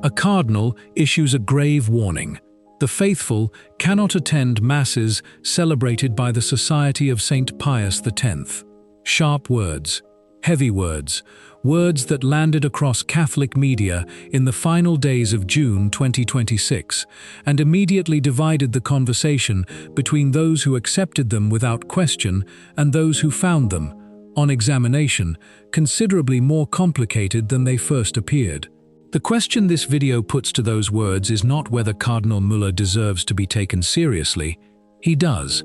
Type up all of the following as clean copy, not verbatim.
A cardinal issues a grave warning. The faithful cannot attend Masses celebrated by the Society of St. Pius X. Sharp words, heavy words, words that landed across Catholic media in the final days of June 2026 and immediately divided the conversation between those who accepted them without question and those who found them, on examination, considerably more complicated than they first appeared. The question this video puts to those words is not whether Cardinal Müller deserves to be taken seriously. He does.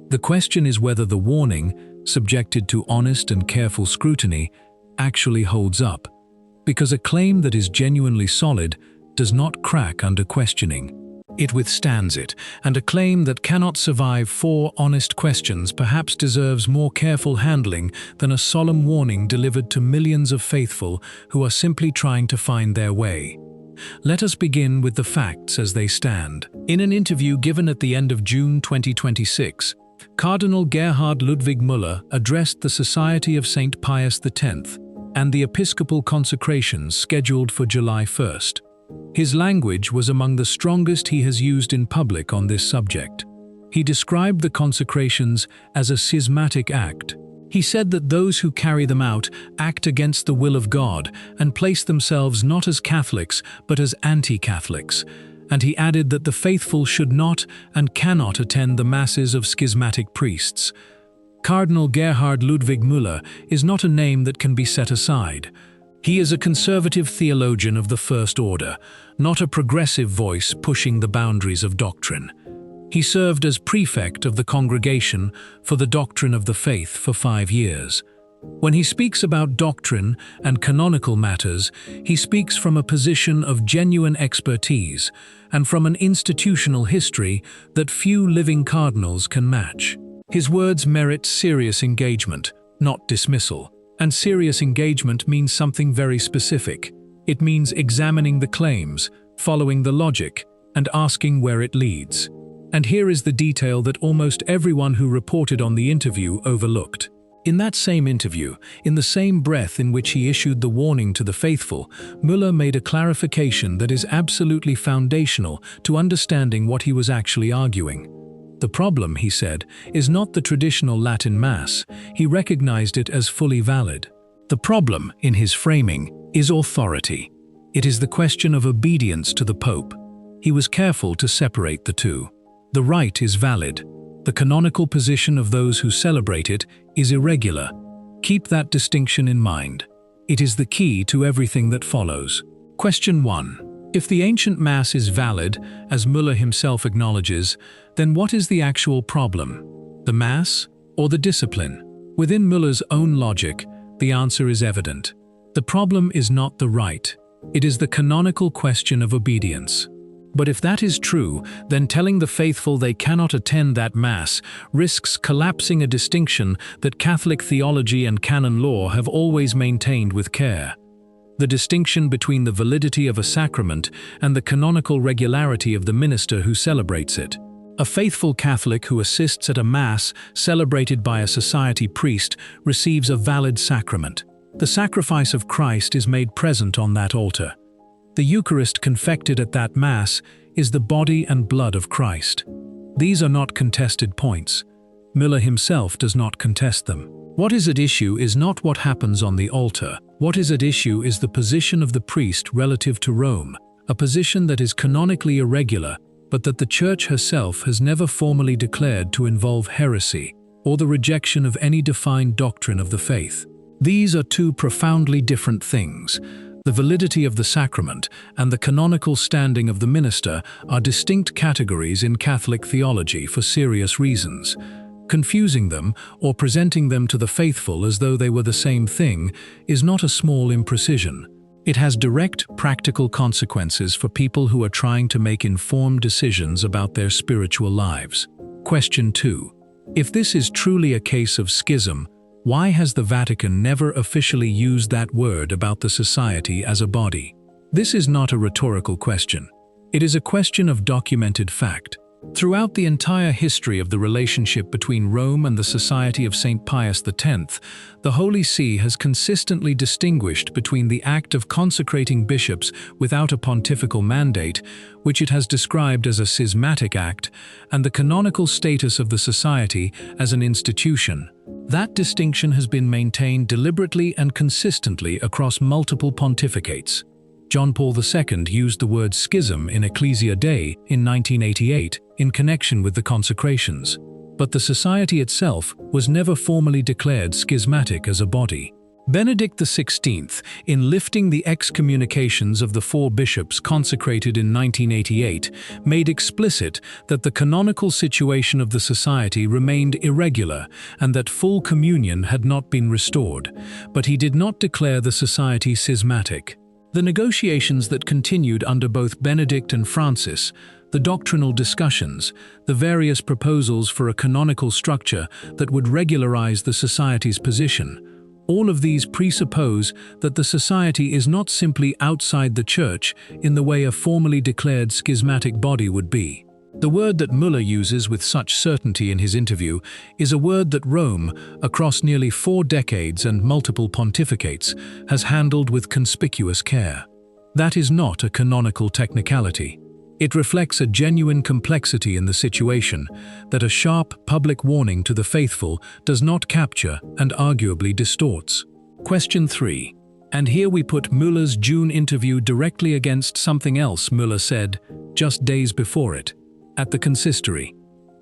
The question is whether the warning, subjected to honest and careful scrutiny, actually holds up, because a claim that is genuinely solid does not crack under questioning. It withstands it, and a claim that cannot survive 4 honest questions perhaps deserves more careful handling than a solemn warning delivered to millions of faithful who are simply trying to find their way. Let us begin with the facts as they stand. In an interview given at the end of June 2026, Cardinal Gerhard Ludwig Müller addressed the Society of St. Pius X and the episcopal consecrations scheduled for July 1st. His language was among the strongest he has used in public on this subject. He described the consecrations as a schismatic act. He said that those who carry them out act against the will of God and place themselves not as Catholics but as anti-Catholics. And he added that the faithful should not and cannot attend the Masses of schismatic priests. Cardinal Gerhard Ludwig Müller is not a name that can be set aside. He is a conservative theologian of the first order, not a progressive voice pushing the boundaries of doctrine. He served as prefect of the Congregation for the Doctrine of the Faith for 5 years. When he speaks about doctrine and canonical matters, he speaks from a position of genuine expertise and from an institutional history that few living cardinals can match. His words merit serious engagement, not dismissal. And serious engagement means something very specific. It means examining the claims, following the logic, and asking where it leads. And here is the detail that almost everyone who reported on the interview overlooked. In that same interview, in the same breath in which he issued the warning to the faithful, Müller made a clarification that is absolutely foundational to understanding what he was actually arguing. The problem, he said, is not the traditional Latin Mass. He recognized it as fully valid. The problem, in his framing, is authority. It is the question of obedience to the Pope. He was careful to separate the two. The rite is valid. The canonical position of those who celebrate it is irregular. Keep that distinction in mind. It is the key to everything that follows. Question 1. If the ancient Mass is valid, as Müller himself acknowledges, then what is the actual problem? The Mass or the discipline? Within Müller's own logic, the answer is evident. The problem is not the rite. It is the canonical question of obedience. But if that is true, then telling the faithful they cannot attend that Mass risks collapsing a distinction that Catholic theology and canon law have always maintained with care. The distinction between the validity of a sacrament and the canonical regularity of the minister who celebrates it. A faithful Catholic who assists at a Mass celebrated by a society priest receives a valid sacrament. The sacrifice of Christ is made present on that altar. The Eucharist confected at that Mass is the body and blood of Christ. These are not contested points. Müller himself does not contest them. What is at issue is not what happens on the altar. What is at issue is the position of the priest relative to Rome, a position that is canonically irregular, but that the Church herself has never formally declared to involve heresy or the rejection of any defined doctrine of the faith. These are two profoundly different things. The validity of the sacrament and the canonical standing of the minister are distinct categories in Catholic theology for serious reasons. Confusing them or presenting them to the faithful as though they were the same thing is not a small imprecision. It has direct, practical consequences for people who are trying to make informed decisions about their spiritual lives. Question 2. If this is truly a case of schism, why has the Vatican never officially used that word about the society as a body? This is not a rhetorical question. It is a question of documented fact. Throughout the entire history of the relationship between Rome and the Society of St. Pius X, the Holy See has consistently distinguished between the act of consecrating bishops without a pontifical mandate, which it has described as a schismatic act, and the canonical status of the Society as an institution. That distinction has been maintained deliberately and consistently across multiple pontificates. John Paul II used the word schism in Ecclesia Dei in 1988 in connection with the consecrations, but the Society itself was never formally declared schismatic as a body. Benedict XVI, in lifting the excommunications of the 4 bishops consecrated in 1988, made explicit that the canonical situation of the Society remained irregular and that full communion had not been restored, but he did not declare the Society schismatic. The negotiations that continued under both Benedict and Francis, the doctrinal discussions, the various proposals for a canonical structure that would regularize the Society's position, all of these presuppose that the Society is not simply outside the Church in the way a formally declared schismatic body would be. The word that Müller uses with such certainty in his interview is a word that Rome, across nearly 4 decades and multiple pontificates, has handled with conspicuous care. That is not a canonical technicality. It reflects a genuine complexity in the situation that a sharp public warning to the faithful does not capture and arguably distorts. Question 3. And here we put Müller's June interview directly against something else Müller said just days before it. At the consistory.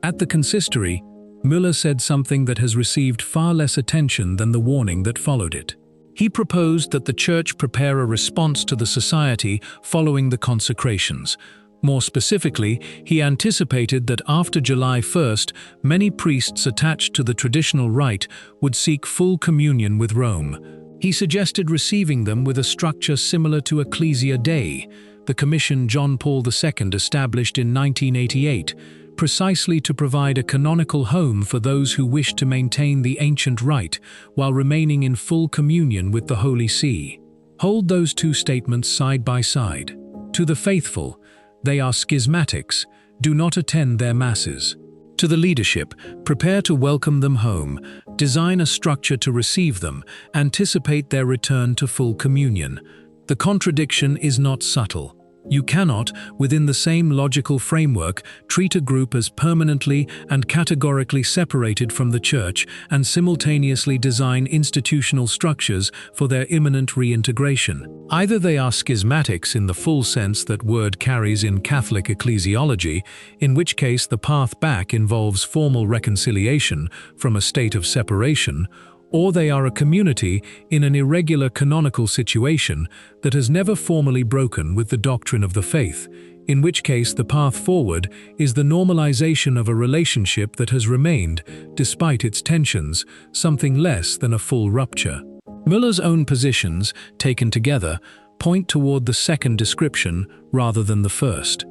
At the consistory, Müller said something that has received far less attention than the warning that followed it. He proposed that the Church prepare a response to the Society following the consecrations. More specifically, he anticipated that after July 1st, many priests attached to the traditional rite would seek full communion with Rome. He suggested receiving them with a structure similar to Ecclesia Dei, the commission John Paul II established in 1988, precisely to provide a canonical home for those who wish to maintain the ancient rite while remaining in full communion with the Holy See. Hold those 2 statements side by side. To the faithful, they are schismatics, do not attend their masses. To the leadership, prepare to welcome them home, design a structure to receive them, anticipate their return to full communion. The contradiction is not subtle. You cannot, within the same logical framework, treat a group as permanently and categorically separated from the Church and simultaneously design institutional structures for their imminent reintegration. Either they are schismatics in the full sense that word carries in Catholic ecclesiology, in which case the path back involves formal reconciliation from a state of separation, or they are a community in an irregular canonical situation that has never formally broken with the doctrine of the faith, in which case the path forward is the normalization of a relationship that has remained, despite its tensions, something less than a full rupture. Müller's own positions, taken together, point toward the second description rather than the first.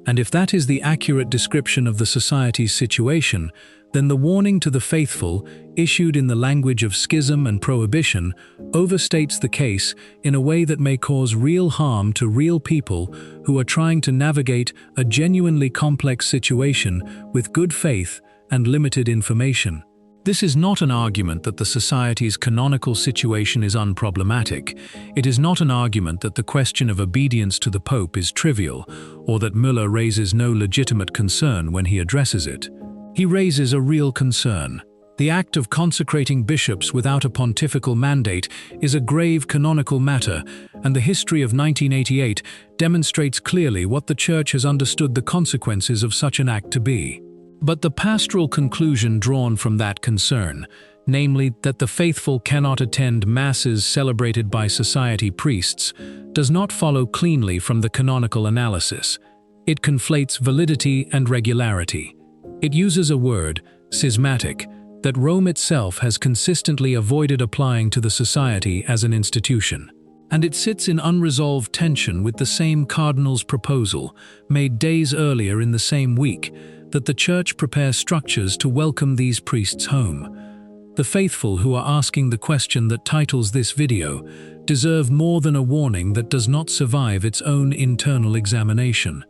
And if that is the accurate description of the Society's situation, then the warning to the faithful, issued in the language of schism and prohibition, overstates the case in a way that may cause real harm to real people who are trying to navigate a genuinely complex situation with good faith and limited information. This is not an argument that the Society's canonical situation is unproblematic. It is not an argument that the question of obedience to the Pope is trivial, or that Müller raises no legitimate concern when he addresses it. He raises a real concern. The act of consecrating bishops without a pontifical mandate is a grave canonical matter, and the history of 1988 demonstrates clearly what the Church has understood the consequences of such an act to be. But the pastoral conclusion drawn from that concern, namely that the faithful cannot attend masses celebrated by Society priests, does not follow cleanly from the canonical analysis. It conflates validity and regularity. It uses a word, schismatic, that Rome itself has consistently avoided applying to the Society as an institution. And it sits in unresolved tension with the same Cardinal's proposal, made days earlier in the same week, that the Church prepare structures to welcome these priests home. The faithful who are asking the question that titles this video deserve more than a warning that does not survive its own internal examination.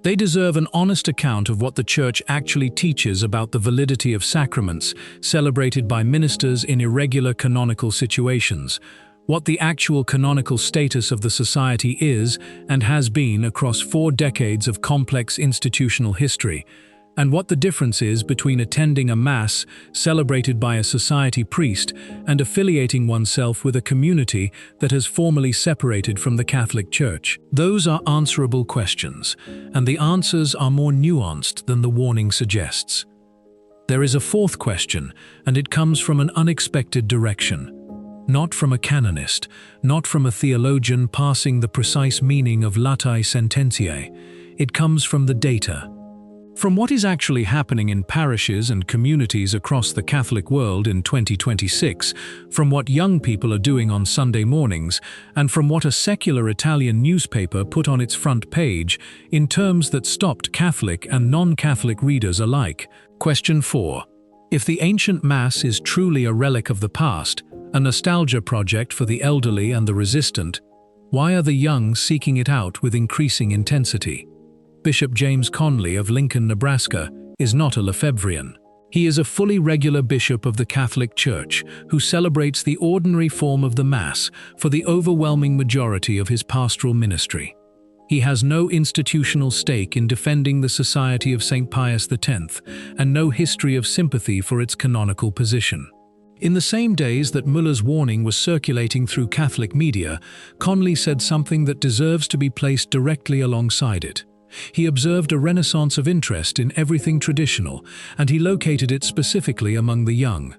They deserve an honest account of what the Church actually teaches about the validity of sacraments celebrated by ministers in irregular canonical situations, what the actual canonical status of the society is and has been across 4 decades of complex institutional history, and what the difference is between attending a Mass celebrated by a society priest and affiliating oneself with a community that has formally separated from the Catholic Church. Those are answerable questions, and the answers are more nuanced than the warning suggests. There is a 4th question, and it comes from an unexpected direction. Not from a canonist, not from a theologian parsing the precise meaning of latae sententiae. It comes from the data. From what is actually happening in parishes and communities across the Catholic world in 2026, from what young people are doing on Sunday mornings, and from what a secular Italian newspaper put on its front page in terms that stopped Catholic and non-Catholic readers alike. Question 4. If the ancient Mass is truly a relic of the past, a nostalgia project for the elderly and the resistant, why are the young seeking it out with increasing intensity? Bishop James Conley of Lincoln, Nebraska, is not a Lefebvrean. He is a fully regular bishop of the Catholic Church who celebrates the ordinary form of the Mass for the overwhelming majority of his pastoral ministry. He has no institutional stake in defending the Society of St. Pius X and no history of sympathy for its canonical position. In the same days that Müller's warning was circulating through Catholic media, Conley said something that deserves to be placed directly alongside it. He observed a renaissance of interest in everything traditional, and he located it specifically among the young.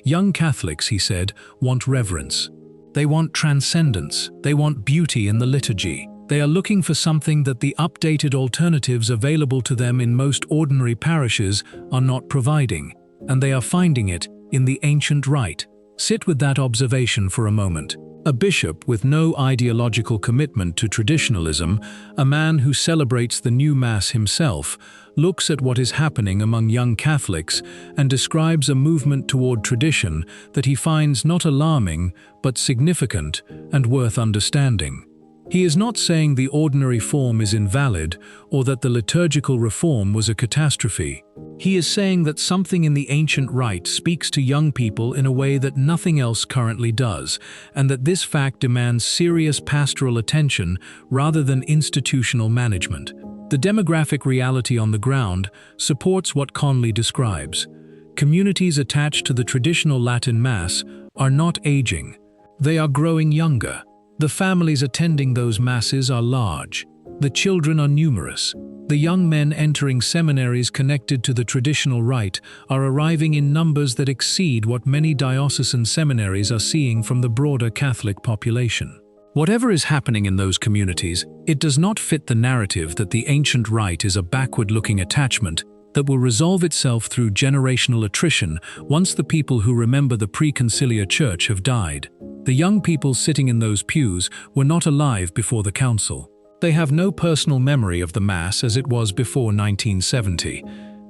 Young Catholics, he said, want reverence. They want transcendence. They want beauty in the liturgy. They are looking for something that the updated alternatives available to them in most ordinary parishes are not providing, and they are finding it in the ancient rite. Sit with that observation for a moment. A bishop with no ideological commitment to traditionalism, a man who celebrates the new Mass himself, looks at what is happening among young Catholics and describes a movement toward tradition that he finds not alarming but significant and worth understanding. He is not saying the ordinary form is invalid or that the liturgical reform was a catastrophe. He is saying that something in the ancient rite speaks to young people in a way that nothing else currently does, and that this fact demands serious pastoral attention rather than institutional management. The demographic reality on the ground supports what Conley describes. Communities attached to the traditional Latin Mass are not aging. They are growing younger. The families attending those Masses are large. The children are numerous. The young men entering seminaries connected to the traditional rite are arriving in numbers that exceed what many diocesan seminaries are seeing from the broader Catholic population. Whatever is happening in those communities, it does not fit the narrative that the ancient rite is a backward-looking attachment that will resolve itself through generational attrition once the people who remember the pre-conciliar church have died. The young people sitting in those pews were not alive before the council. They have no personal memory of the Mass as it was before 1970.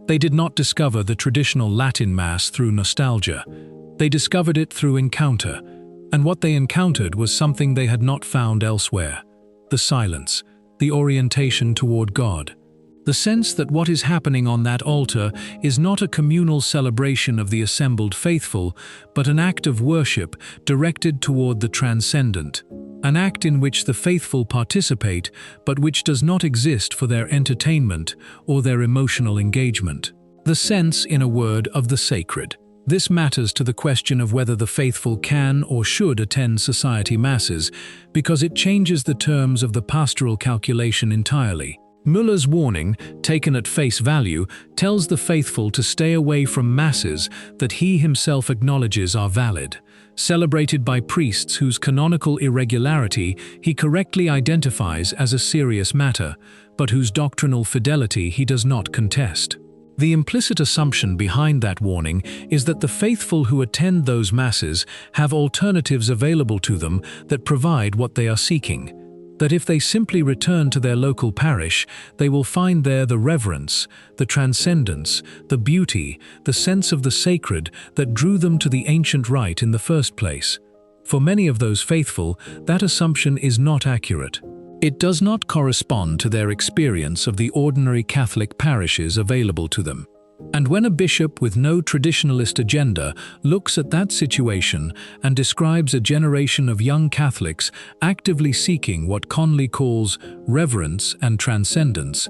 They did not discover the traditional Latin Mass through nostalgia. They discovered it through encounter, and what they encountered was something they had not found elsewhere: the silence, the orientation toward God. The sense that what is happening on that altar is not a communal celebration of the assembled faithful, but an act of worship directed toward the transcendent, an act in which the faithful participate, but which does not exist for their entertainment or their emotional engagement. The sense, in a word, of the sacred. This matters to the question of whether the faithful can or should attend society masses, because it changes the terms of the pastoral calculation entirely. Müller's warning, taken at face value, tells the faithful to stay away from masses that he himself acknowledges are valid, celebrated by priests whose canonical irregularity he correctly identifies as a serious matter, but whose doctrinal fidelity he does not contest. The implicit assumption behind that warning is that the faithful who attend those masses have alternatives available to them that provide what they are seeking. That if they simply return to their local parish, they will find there the reverence, the transcendence, the beauty, the sense of the sacred that drew them to the ancient rite in the first place. For many of those faithful, that assumption is not accurate. It does not correspond to their experience of the ordinary Catholic parishes available to them. And when a bishop with no traditionalist agenda looks at that situation and describes a generation of young Catholics actively seeking what Conley calls reverence and transcendence,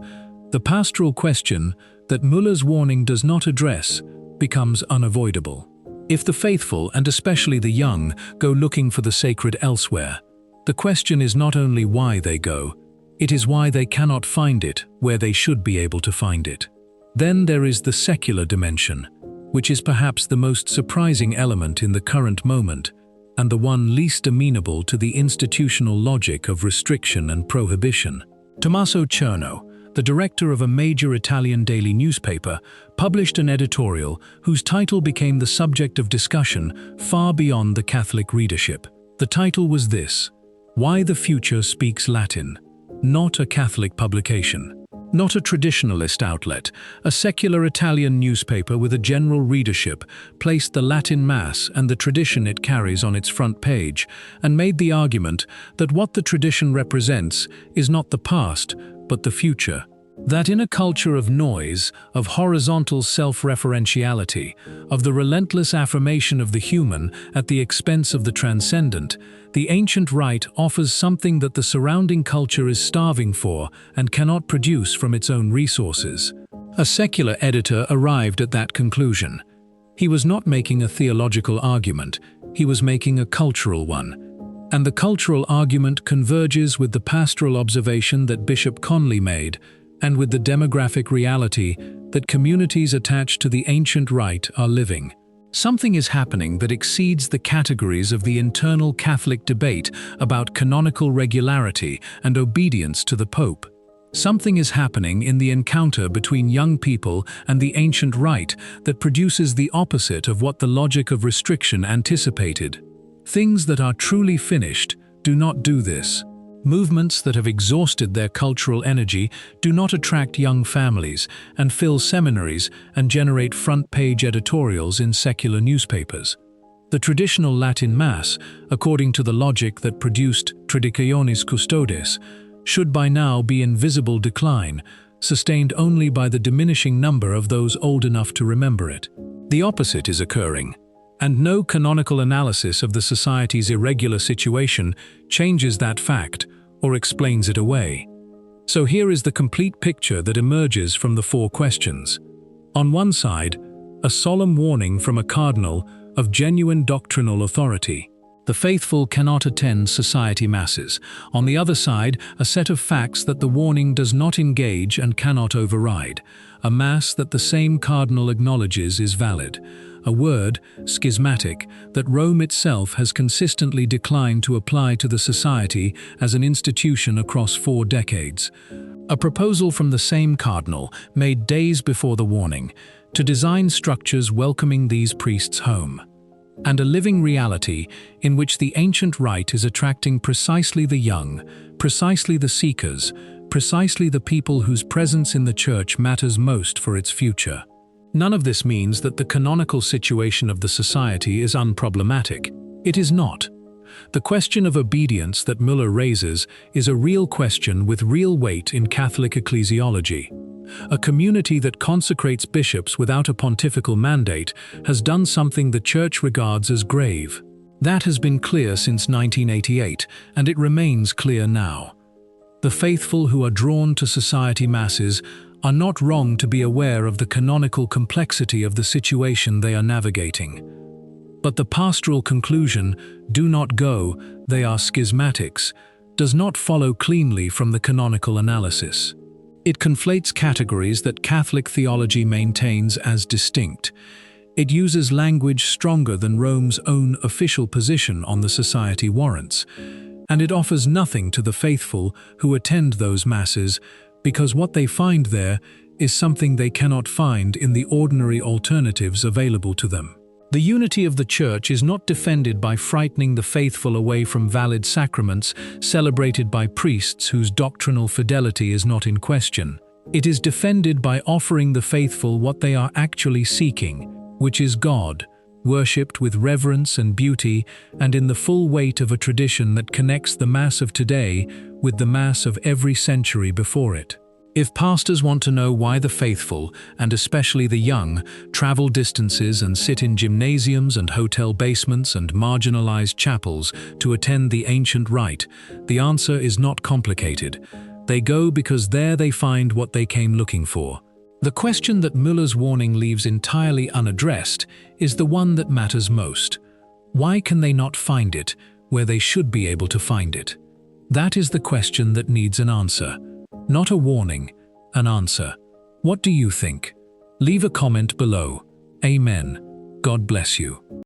the pastoral question that Müller's warning does not address becomes unavoidable. If the faithful, and especially the young, go looking for the sacred elsewhere, the question is not only why they go, it is why they cannot find it where they should be able to find it. Then there is the secular dimension, which is perhaps the most surprising element in the current moment, and the one least amenable to the institutional logic of restriction and prohibition. Tommaso Cerno, the director of a major Italian daily newspaper, published an editorial whose title became the subject of discussion far beyond the Catholic readership. The title was this: "Why the Future Speaks Latin." Not a Catholic publication. Not a traditionalist outlet, a secular Italian newspaper with a general readership placed the Latin Mass and the tradition it carries on its front page, and made the argument that what the tradition represents is not the past, but the future. That in a culture of noise, of horizontal self-referentiality, of the relentless affirmation of the human at the expense of the transcendent, the ancient rite offers something that the surrounding culture is starving for and cannot produce from its own resources. A secular editor arrived at that conclusion. He was not making a theological argument, he was making a cultural one. And the cultural argument converges with the pastoral observation that Bishop Conley made, and with the demographic reality that communities attached to the ancient rite are living. Something is happening that exceeds the categories of the internal Catholic debate about canonical regularity and obedience to the Pope. Something is happening in the encounter between young people and the ancient rite that produces the opposite of what the logic of restriction anticipated. Things that are truly finished do not do this. Movements that have exhausted their cultural energy do not attract young families and fill seminaries and generate front-page editorials in secular newspapers. The traditional Latin Mass, according to the logic that produced Traditionis Custodes, should by now be in visible decline, sustained only by the diminishing number of those old enough to remember it. The opposite is occurring, and no canonical analysis of the society's irregular situation changes that fact or explains it away. So here is the complete picture that emerges from the four questions. On one side, a solemn warning from a cardinal of genuine doctrinal authority. The faithful cannot attend society masses. On the other side, a set of facts that the warning does not engage and cannot override. A mass that the same cardinal acknowledges is valid. A word, schismatic, that Rome itself has consistently declined to apply to the society as an institution across 4 decades. A proposal from the same cardinal, made days before the warning, to design structures welcoming these priests home. And a living reality in which the ancient rite is attracting precisely the young, precisely the seekers, precisely the people whose presence in the Church matters most for its future. None of this means that the canonical situation of the society is unproblematic. It is not. The question of obedience that Müller raises is a real question with real weight in Catholic ecclesiology. A community that consecrates bishops without a pontifical mandate has done something the Church regards as grave. That has been clear since 1988, and it remains clear now. The faithful who are drawn to society masses are not wrong to be aware of the canonical complexity of the situation they are navigating. But the pastoral conclusion, "Do not go, they are schismatics," does not follow cleanly from the canonical analysis. It conflates categories that Catholic theology maintains as distinct. It uses language stronger than Rome's own official position on the society warrants. And it offers nothing to the faithful who attend those masses, because what they find there is something they cannot find in the ordinary alternatives available to them. The unity of the Church is not defended by frightening the faithful away from valid sacraments celebrated by priests whose doctrinal fidelity is not in question. It is defended by offering the faithful what they are actually seeking, which is God, worshipped with reverence and beauty, and in the full weight of a tradition that connects the Mass of today with the Mass of every century before it. If pastors want to know why the faithful, and especially the young, travel distances and sit in gymnasiums and hotel basements and marginalized chapels to attend the ancient rite, the answer is not complicated. They go because there they find what they came looking for. The question that Müller's warning leaves entirely unaddressed is the one that matters most. Why can they not find it where they should be able to find it? That is the question that needs an answer. Not a warning, an answer. What do you think? Leave a comment below. Amen. God bless you.